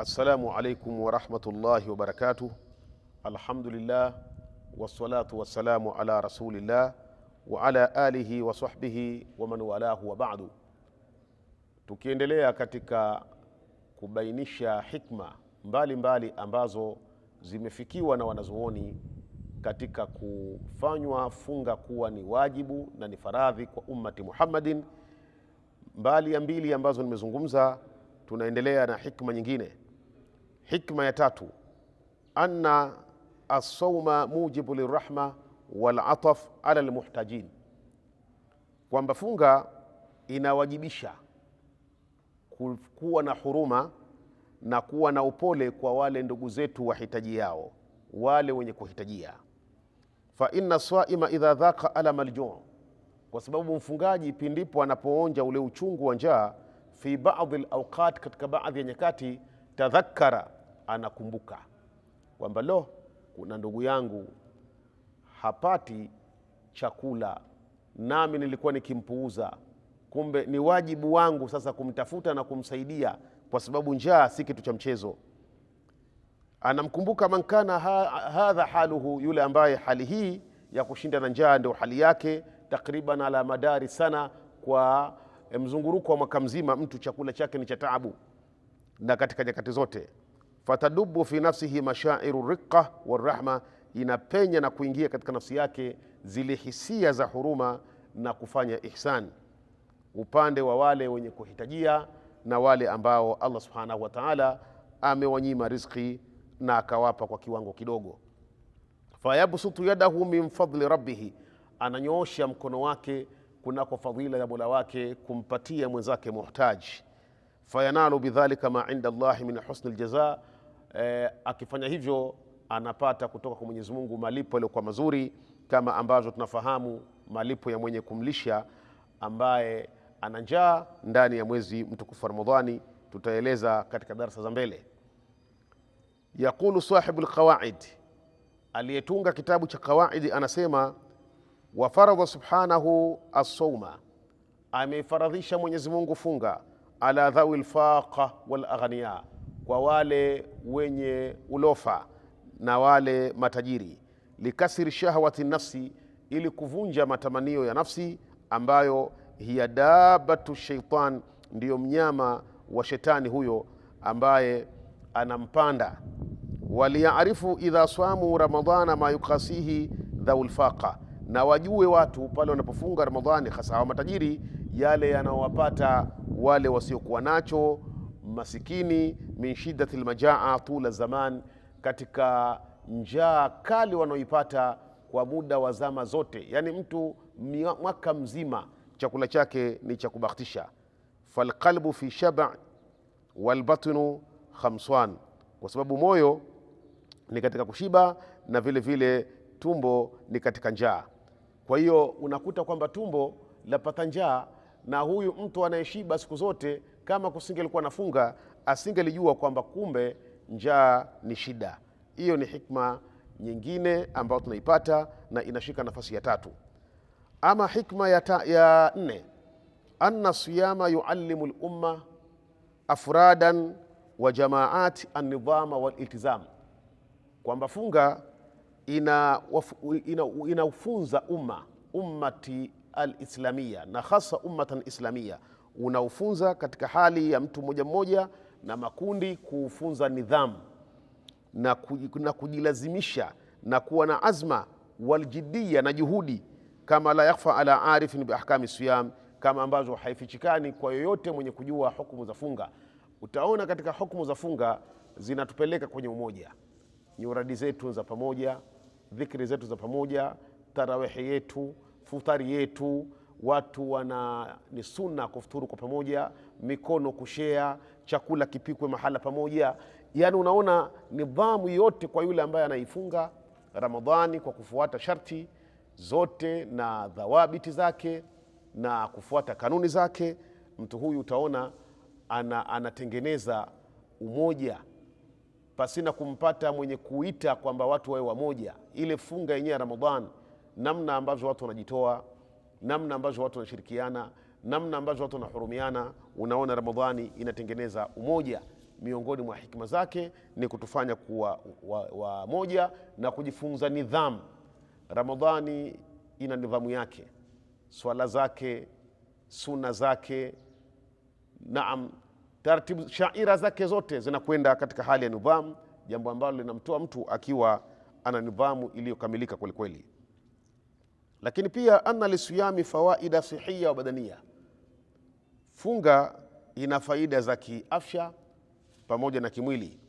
Assalamu alaikum wa rahmatullahi wa barakatuh. Alhamdulillah wassalatu wassalamu ala rasulillah wa ala alihi wa sahbihi wa man walahu wa ba'du. Tukiendelea katika kubainisha hikma mbalimbali ambazo zimefikiwa na wanazuoni katika kufanywa funga kuwa ni wajibu na ni faradhi kwa ummati Muhammadin, mbali ya mbili ambazo nimezungumza, tunaendelea na hikma nyingine. Hikma ya tatu, anna as-sawma mujibu lirrahma wal ataf ala almuhtajin, kwamba funga inawajibisha kuwa na huruma na kuwa na upole kwa wale ndugu zetu wahitaji yao, wale wenye kuhitajia. Fa inna swaima idha dhaqa alama al-ju', kwa sababu mfungaji pindipo anapoonja ule uchungu wa njaa, fi baadhi al-awqat, katika baadhi ya nyakati, tadhakkara, anakumbuka kwamba kuna ndugu yangu hapati chakula, nami nilikuwa nikimpuuza, kumbe ni wajibu wangu sasa kumtafuta na kumsaidia, kwa sababu njaa si kitu cha mchezo. Anamkumbuka man kana hadha haluhu, yule ambaye hali hii ya kushinda na njaa ndio hali yake takriban ala madari sana, kwa mzunguruko wa mwaka mzima mtu chakula chake ni cha taabu, na katika nyakati zote. Fatadubu fi nafsihi mashairu riqqa warahma, inapenya na kuingia katika nafsi yake zile hisia za huruma na kufanya ihsan upande wa wale wenye kuhitajia na wale ambao Allah subhanahu wa ta'ala amewanyima riziki na akawapa kwa kiwango kidogo. Fayabsutu yadahu min fadli rabbih, ananyoosha mkono wake kunako fadhila ya Mola wake kumpatia mwenzake muhtaji. Fayanalu bidhalika ma inda Allahi min husni aljaza, akifanya hivyo anapata kutoka kwa Mwenyezi Mungu malipo yaliyokuwa mazuri, kama ambavyo tunafahamu malipo ya mwenye kumlisha ambaye ana njaa ndani ya mwezi mtukufu Ramadhani. Tutaeleza katika darasa za mbele. Yaqulu sahibu alqawaid, aliyetunga kitabu cha Qawaidi, anasema wa faradha subhanahu as-sawma, amefaradhisha Mwenyezi Mungu funga, ala dhawi al-faqa wal aghniya, kwa wale wenye ulofa na wale matajiri, likasiri shahwati nafsi, ili kuvunja matamanio ya nafsi, ambayo hiya dabatu shaitan, ndiyo mnyama wa shetani huyo ambaye anampanda. Waliyarifu idha swamu ramadhana ma yukasihi dhaul faqa, na wajue watu pale wanapofunga Ramadhani, hasa wa matajiri, yale yanayowapata wale wasiokuwa nacho, masikini, min shiddati almajaa tula zaman, katika njaa kali wanaoipata kwa muda wa zama zote. Yani mtu mwaka mzima chakula chake ni cha kubakhtisha. Falqalbu fi shaba' walbatnu khamswan, kwa sababu moyo ni katika kushiba na vile vile tumbo ni katika njaa. Kwa hiyo unakuta kwamba tumbo lapata njaa, na huyu mtu anayeshiba siku zote, kama kusingelikuwa nafunga, asingelijua kwamba kumbe njaa ni shida. Hiyo ni hikma nyingine ambayo tunaipata na inashika nafasi ya tatu. Ama hikma ya nne, anna siyama yuallimu al-umma afradan wa jamaat an-nidhama wal-iltizam, kwamba funga inaufunza ummati al-islamia, na hasa ummatan islamia, unaufunza katika hali ya mtu mmoja mmoja na makundi, kufunza nidhamu na kujilazimisha na kuwa na azma waljidia, na juhudi, kama la yakhfa ala arifin bi ahkami siyam, kama ambazo haifichikani kwa yoyote mwenye kujua hukumu za funga. Utaona katika hukumu za funga zinatupeleka kwenye umoja, nyuradi zetu za pamoja, dhikri zetu za pamoja, tarawihi yetu, futari yetu, watu ni sunna kufuturu kwa pamoja, mikono kushea, chakula kipikwe mahala pamoja. Yani unaona nidhamu yote kwa yule ambaye anaifunga Ramadhani kwa kufuata sharti zote na dhawabiti zake na kufuata kanuni zake. Mtu huyu utaona anatengeneza umoja pasina kumpata mwenye kuita kwamba watu wawe wamoja. Ile funga yenyewe ya Ramadhani, namna ambavyo watu wanajitoa, namna ambavyo watu wanashirikiana, namna ambavyo watu wanahurumiana, unaona Ramadhani inatengeneza umoja. miongoni mwa hikma zake ni kutufanya kuwa wa moja na kujifunza nidhamu. Ramadhani ina nidhamu yake, swala zake, sunna zake, naam, taratibu, shaira zake zote zinakwenda katika hali ya nidhamu, jambo ambalo linamtoa mtu akiwa ana nidhamu iliyokamilika kweli kweli. Lakini pia anna lisiyami fawaida sihia wa badania, funga ina faida za kiafya pamoja na kimwili,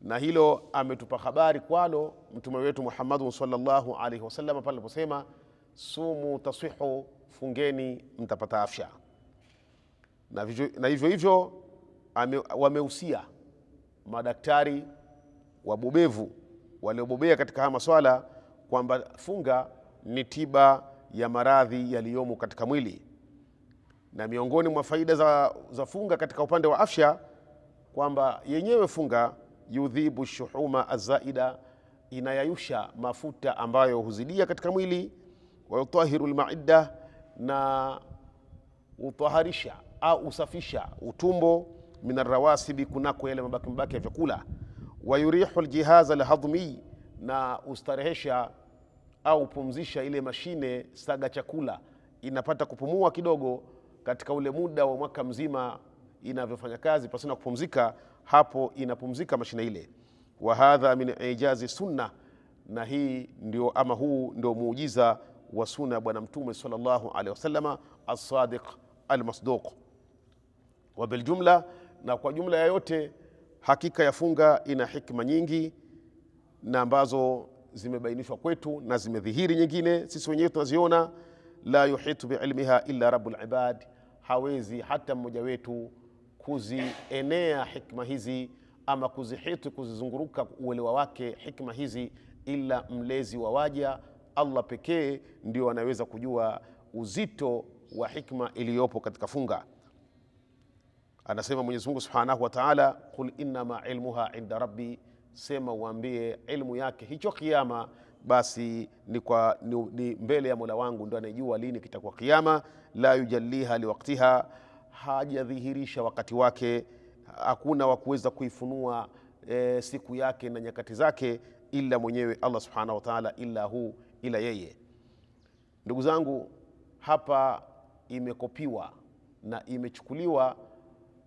na hilo ametupa habari kwalo mtume wetu Muhammad sallallahu alaihi wasallam pale aliposema sumu tasihu, fungeni mtapata afya. Na hivyo hivyo wamehusia madaktari wabobevu waliobobea katika haya maswala kwamba funga ni tiba ya maradhi yaliyomo katika mwili. Na miongoni mwa faida za funga katika upande wa afya kwamba yenyewe funga yudhibu shuhuma azaida, inayayusha mafuta ambayo huzidia katika mwili, wa yutahiru almaida, na utaharisha au usafisha utumbo, min arrawasibi, kunako yale mabaki ya vyakula, wa yurihu aljihaz alhadmi, na ustarehesha au pumzisha ile mashine saga chakula, inapata kupumua kidogo katika ule muda wa mwaka mzima inavyofanya kazi pasina kupumzika, hapo inapumzika mashine ile. Wa hadha min ijazi sunna, na hii ndio ama huu ndio muujiza wa sunna ya bwana mtume sallallahu alaihi wasallam as-sadiq al-masduq. Wa bil jumla, na kwa jumla ya yote, hakika ya funga ina hikma nyingi na ambazo zimebainishwa kwetu na zimedhihiri nyingine sisi wenyewe tunaziona. La yuhitu biilmiha illa rabbul ibad, hawezi hata mmoja wetu kuzienea hikma hizi ama kuzihitu, kuzizunguruka uelewa wake hikma hizi ila mlezi wa waja, Allah pekee ndio anaweza kujua uzito wa hikma iliyopo katika funga. Anasema Mwenyezi Mungu Subhanahu wa Ta'ala, qul innama ilmuha inda rabbi, sema uambie ilmu yake hicho kiyama basi ni mbele ya Mola wangu, ndio anajua lini kitakuwa kiyama. La yujalliha liwaqtiha, hajadhihirisha wakati wake, hakuna wa kuweza kuifunua siku yake na nyakati zake ila mwenyewe Allah Subhanahu wa Ta'ala, ila yeye. Ndugu zangu, hapa imekopiwa na imechukuliwa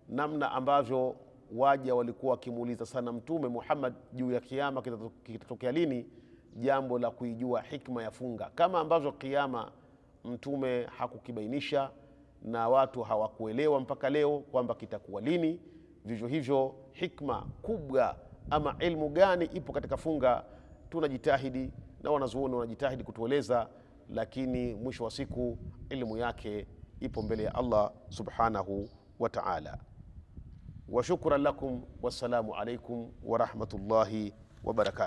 namna ambavyo waja walikuwa wakimuuliza sana Mtume Muhammad juu ya kiyama kitatokea lini, jambo la kuijua hikma ya funga. Kama ambavyo kiyama Mtume hakukibainisha na watu hawakuelewa mpaka leo kwamba kitakuwa lini, vivyo hivyo hikma kubwa ama ilmu gani ipo katika funga tunajitahidi na wanazuoni wanajitahidi kutueleza, lakini mwisho wa siku ilmu yake ipo mbele ya Allah Subhanahu wa Ta'ala. Wa shukran lakum, wassalamu alaikum wa rahmatullahi wa barakatuh.